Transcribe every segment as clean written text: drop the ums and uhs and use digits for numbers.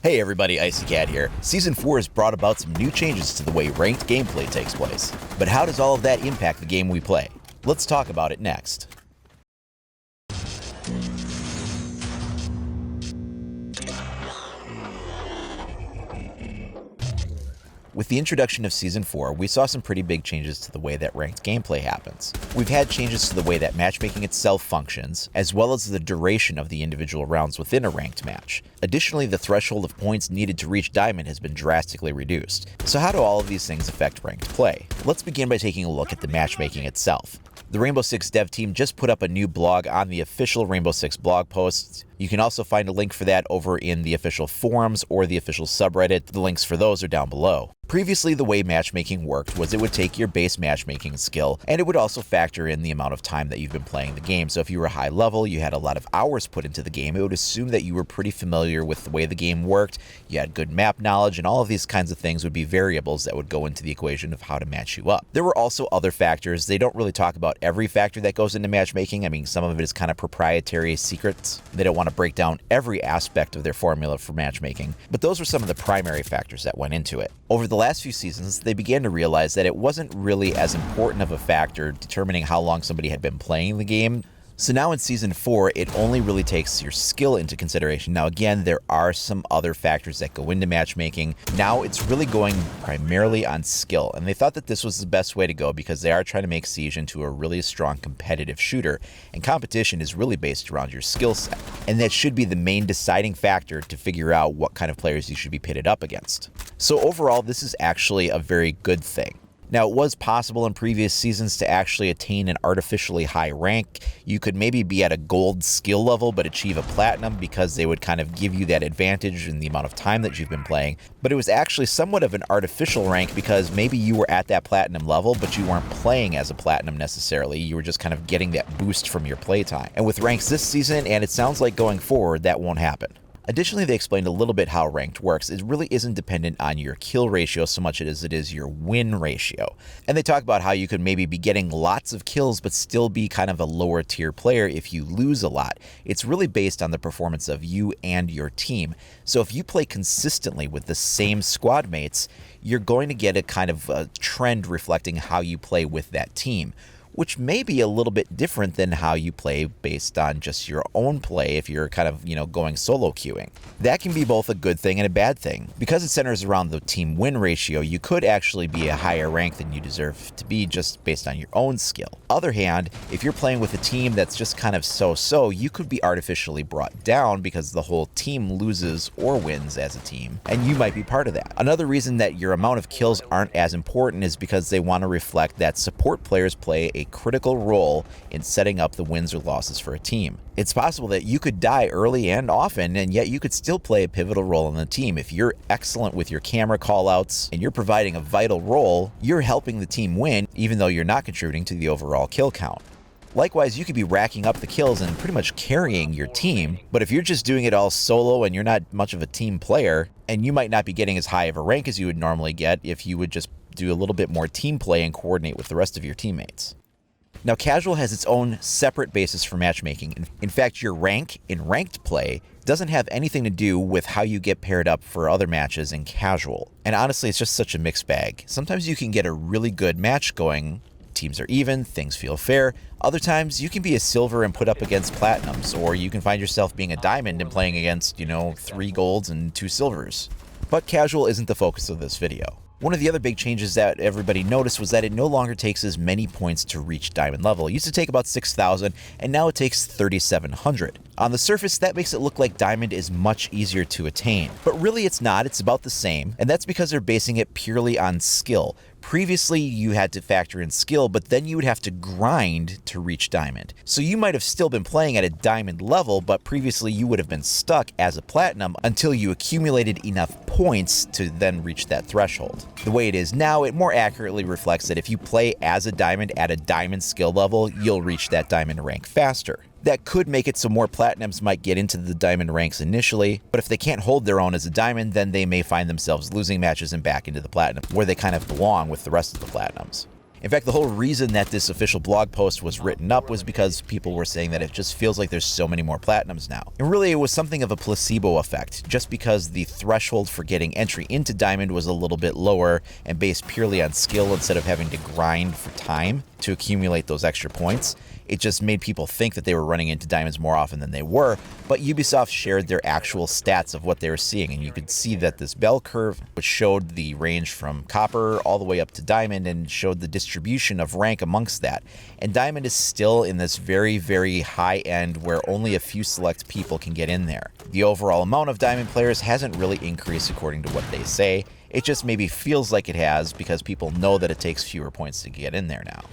Hey everybody, IcyCat here. Season 4 has brought about some new changes to the way ranked gameplay takes place. But how does all of that impact the game we play? Let's talk about it next. With the introduction of Season 4, we saw some pretty big changes to the way that ranked gameplay happens. We've had changes to the way that matchmaking itself functions, as well as the duration of the individual rounds within a ranked match. Additionally, the threshold of points needed to reach Diamond has been drastically reduced. So how do all of these things affect ranked play? Let's begin by taking a look at the matchmaking itself. The Rainbow Six dev team just put up a new blog on the official Rainbow Six blog posts. You can also find a link for that over in the official forums or the official subreddit. The links for those are down below. Previously, the way matchmaking worked was it would take your base matchmaking skill, and it would also factor in the amount of time that you've been playing the game. So if you were high level, you had a lot of hours put into the game, it would assume that you were pretty familiar with the way the game worked, you had good map knowledge, and all of these kinds of things would be variables that would go into the equation of how to match you up. There were also other factors. They don't really talk about every factor that goes into matchmaking. I mean, some of it is kind of proprietary secrets. They don't want to break down every aspect of their formula for matchmaking, but those were some of the primary factors that went into it. Over the last few seasons, they began to realize that it wasn't really as important of a factor determining how long somebody had been playing the game. So now in Season 4, it only really takes your skill into consideration. Now again, there are some other factors that go into matchmaking. Now it's really going primarily on skill, and they thought that this was the best way to go because they are trying to make Siege into a really strong competitive shooter, and competition is really based around your skill set. And that should be the main deciding factor to figure out what kind of players you should be pitted up against. So overall, this is actually a very good thing. Now, it was possible in previous seasons to actually attain an artificially high rank. You could maybe be at a gold skill level but achieve a platinum because they would kind of give you that advantage in the amount of time that you've been playing. But it was actually somewhat of an artificial rank because maybe you were at that platinum level but you weren't playing as a platinum necessarily. You were just kind of getting that boost from your playtime. And with ranks this season, and it sounds like going forward, that won't happen. Additionally, they explained a little bit how ranked works. It really isn't dependent on your kill ratio so much as it is your win ratio. And they talk about how you could maybe be getting lots of kills but still be kind of a lower tier player if you lose a lot. It's really based on the performance of you and your team. So if you play consistently with the same squad mates, you're going to get a kind of a trend reflecting how you play with that team, which may be a little bit different than how you play based on just your own play if you're kind of, going solo queuing. That can be both a good thing and a bad thing. Because it centers around the team win ratio, you could actually be a higher rank than you deserve to be just based on your own skill. Other hand, if you're playing with a team that's just kind of so-so, you could be artificially brought down because the whole team loses or wins as a team, and you might be part of that. Another reason that your amount of kills aren't as important is because they want to reflect that support players play a critical role in setting up the wins or losses for a team. It's possible that you could die early and often, and yet you could still play a pivotal role in the team. If you're excellent with your camera callouts and you're providing a vital role, you're helping the team win, even though you're not contributing to the overall kill count. Likewise, you could be racking up the kills and pretty much carrying your team, but if you're just doing it all solo and you're not much of a team player, and you might not be getting as high of a rank as you would normally get if you would just do a little bit more team play and coordinate with the rest of your teammates. Now, casual has its own separate basis for matchmaking. In fact, your rank in ranked play doesn't have anything to do with how you get paired up for other matches in casual. And honestly, it's just such a mixed bag. Sometimes you can get a really good match going, teams are even, things feel fair. Other times you can be a silver and put up against platinums, or you can find yourself being a diamond and playing against, 3 golds and 2 silvers. But casual isn't the focus of this video. One of the other big changes that everybody noticed was that it no longer takes as many points to reach diamond level. It used to take about 6,000, and now it takes 3,700. On the surface, that makes it look like diamond is much easier to attain. But really it's not, it's about the same, and that's because they're basing it purely on skill. Previously, you had to factor in skill, but then you would have to grind to reach diamond. So you might have still been playing at a diamond level, but previously you would have been stuck as a platinum until you accumulated enough points to then reach that threshold. The way it is now, it more accurately reflects that if you play as a diamond at a diamond skill level, you'll reach that diamond rank faster. That could make it so more platinums might get into the diamond ranks initially, but if they can't hold their own as a diamond, then they may find themselves losing matches and back into the platinum, where they kind of belong with the rest of the platinums. In fact, the whole reason that this official blog post was written up was because people were saying that it just feels like there's so many more platinums now. And really, it was something of a placebo effect, just because the threshold for getting entry into Diamond was a little bit lower and based purely on skill instead of having to grind for time to accumulate those extra points. It just made people think that they were running into diamonds more often than they were, but Ubisoft shared their actual stats of what they were seeing, and you could see that this bell curve, which showed the range from copper all the way up to diamond and showed the distribution of rank amongst that. And diamond is still in this very, very high end where only a few select people can get in there. The overall amount of diamond players hasn't really increased according to what they say. It just maybe feels like it has because people know that it takes fewer points to get in there now.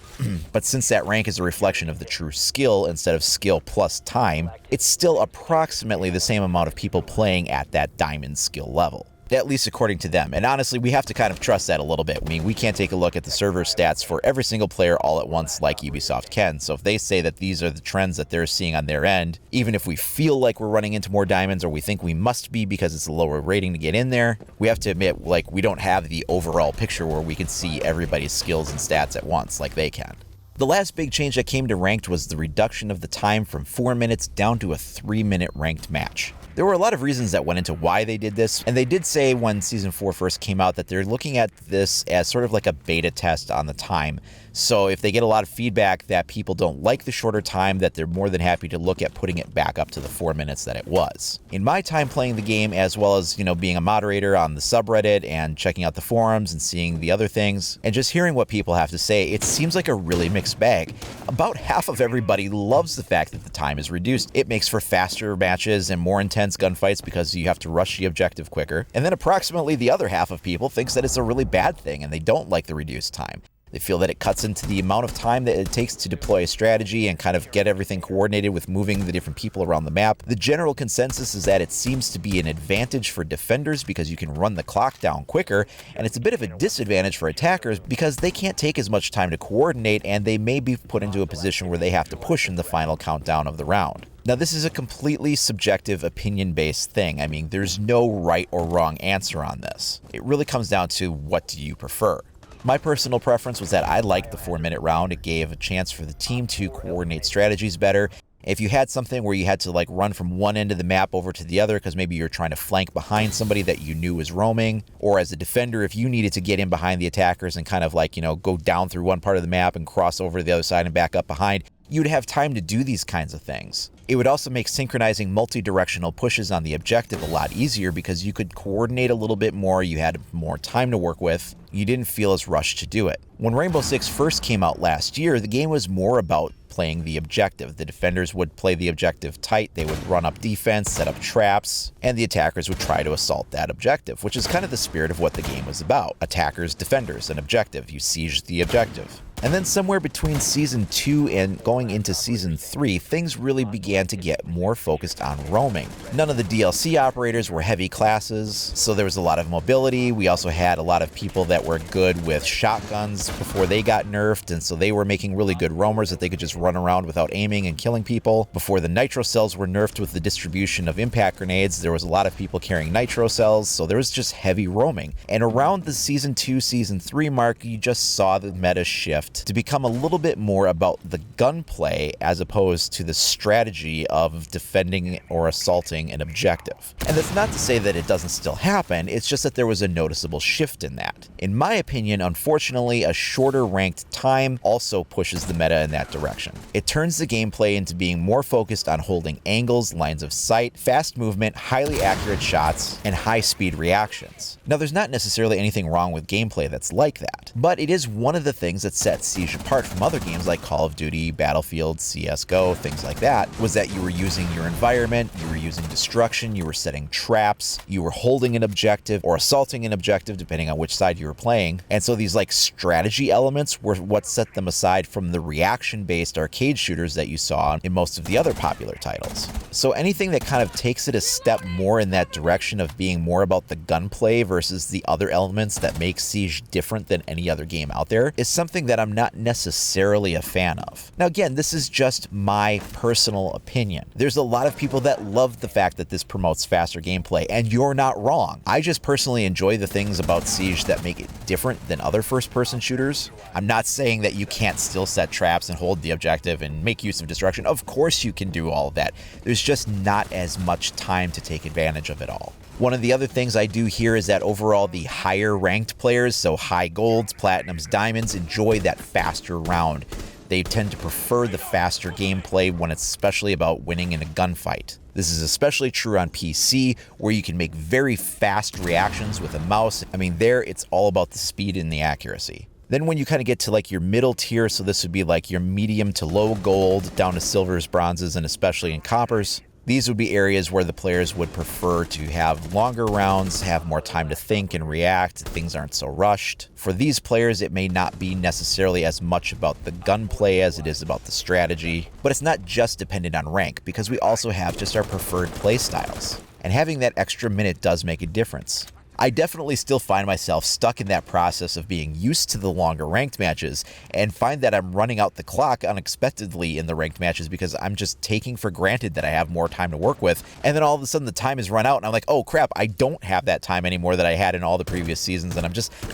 But since that rank is a reflection of the true skill instead of skill plus time, it's still approximately the same amount of people playing at that diamond skill level. At least according to them. And honestly, we have to kind of trust that a little bit. I mean, we can't take a look at the server stats for every single player all at once like Ubisoft can. So if they say that these are the trends that they're seeing on their end, even if we feel like we're running into more diamonds or we think we must be because it's a lower rating to get in there, we have to admit, like, we don't have the overall picture where we can see everybody's skills and stats at once like they can. The last big change that came to Ranked was the reduction of the time from 4 minutes down to a 3-minute ranked match. There were a lot of reasons that went into why they did this, and they did say when Season 4 first came out that they're looking at this as sort of like a beta test on the time. So if they get a lot of feedback that people don't like the shorter time, that they're more than happy to look at putting it back up to the 4 minutes that it was. In my time playing the game, as well as, being a moderator on the subreddit and checking out the forums and seeing the other things, and just hearing what people have to say, it seems like a really mixed bag. About half of everybody loves the fact that the time is reduced. It makes for faster matches and more intense gunfights because you have to rush the objective quicker. And then approximately the other half of people thinks that it's a really bad thing and they don't like the reduced time. They feel that it cuts into the amount of time that it takes to deploy a strategy and kind of get everything coordinated with moving the different people around the map. The general consensus is that it seems to be an advantage for defenders because you can run the clock down quicker, and it's a bit of a disadvantage for attackers because they can't take as much time to coordinate and they may be put into a position where they have to push in the final countdown of the round. Now, this is a completely subjective, opinion-based thing. I mean, there's no right or wrong answer on this. It really comes down to what do you prefer. My personal preference was that I liked the 4-minute round. It gave a chance for the team to coordinate strategies better. If you had something where you had to run from one end of the map over to the other because maybe you're trying to flank behind somebody that you knew was roaming, or as a defender, if you needed to get in behind the attackers and kind of go down through one part of the map and cross over to the other side and back up behind, you'd have time to do these kinds of things. It would also make synchronizing multi-directional pushes on the objective a lot easier because you could coordinate a little bit more, you had more time to work with, you didn't feel as rushed to do it. When Rainbow Six first came out last year, the game was more about playing the objective. The defenders would play the objective tight, they would run up defense, set up traps, and the attackers would try to assault that objective, which is kind of the spirit of what the game was about. Attackers, defenders, an objective. You siege the objective. And then somewhere between Season 2 and going into Season 3, things really began to get more focused on roaming. None of the DLC operators were heavy classes, so there was a lot of mobility. We also had a lot of people that were good with shotguns before they got nerfed, and so they were making really good roamers that they could just run around without aiming and killing people. Before the nitro cells were nerfed with the distribution of impact grenades, there was a lot of people carrying nitro cells, so there was just heavy roaming. And around the Season 2, Season 3 mark, you just saw the meta shift to become a little bit more about the gunplay as opposed to the strategy of defending or assaulting an objective. And that's not to say that it doesn't still happen, it's just that there was a noticeable shift in that. In my opinion, unfortunately, a shorter ranked time also pushes the meta in that direction. It turns the gameplay into being more focused on holding angles, lines of sight, fast movement, highly accurate shots, and high-speed reactions. Now, there's not necessarily anything wrong with gameplay that's like that, but it is one of the things that sets Siege apart from other games like Call of Duty, Battlefield, CSGO, things like that, was that you were using your environment, you were using destruction, you were setting traps, you were holding an objective or assaulting an objective depending on which side you were playing. And so these strategy elements were what set them aside from the reaction-based arcade shooters that you saw in most of the other popular titles. So anything that kind of takes it a step more in that direction of being more about the gunplay versus the other elements that make Siege different than any other game out there is something that I'm I'm not necessarily a fan of. Now again, this is just my personal opinion. There's a lot of people that love the fact that this promotes faster gameplay, and you're not wrong. I just personally enjoy the things about Siege that make it different than other first-person shooters. I'm not saying that you can't still set traps and hold the objective and make use of destruction. Of course you can do all of that. There's just not as much time to take advantage of it all. One of the other things I do hear is that overall the higher ranked players, so high golds, platinums, diamonds, enjoy that faster round. They tend to prefer the faster gameplay when it's especially about winning in a gunfight. This is especially true on PC, where you can make very fast reactions with a mouse. I mean, there it's all about the speed and the accuracy. Then when you kind of get to like your middle tier, so this would be like your medium to low gold, down to silvers, bronzes, and especially in coppers, these would be areas where the players would prefer to have longer rounds, have more time to think and react, things aren't so rushed. For these players, it may not be necessarily as much about the gunplay as it is about the strategy, but it's not just dependent on rank, because we also have just our preferred play styles. And having that extra minute does make a difference. I definitely still find myself stuck in that process of being used to the longer ranked matches and find that I'm running out the clock unexpectedly in the ranked matches because I'm just taking for granted that I have more time to work with, and then all of a sudden the time is run out and I'm like, oh crap, I don't have that time anymore that I had in all the previous seasons, and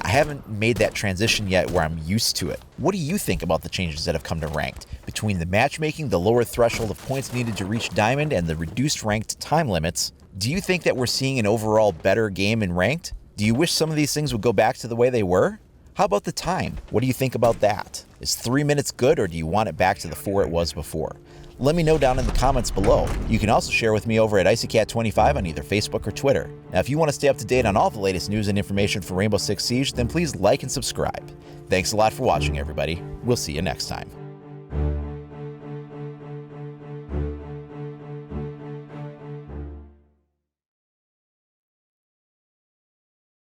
I haven't made that transition yet where I'm used to it. What do you think about the changes that have come to ranked? Between the matchmaking, the lower threshold of points needed to reach diamond, and the reduced ranked time limits, do you think that we're seeing an overall better game in ranked? Do you wish some of these things would go back to the way they were? How about the time? What do you think about that? Is 3 minutes good, or do you want it back to the 4 it was before? Let me know down in the comments below. You can also share with me over at IcyCat25 on either Facebook or Twitter. Now, if you want to stay up to date on all the latest news and information for Rainbow Six Siege, then please like and subscribe. Thanks a lot for watching, everybody. We'll see you next time.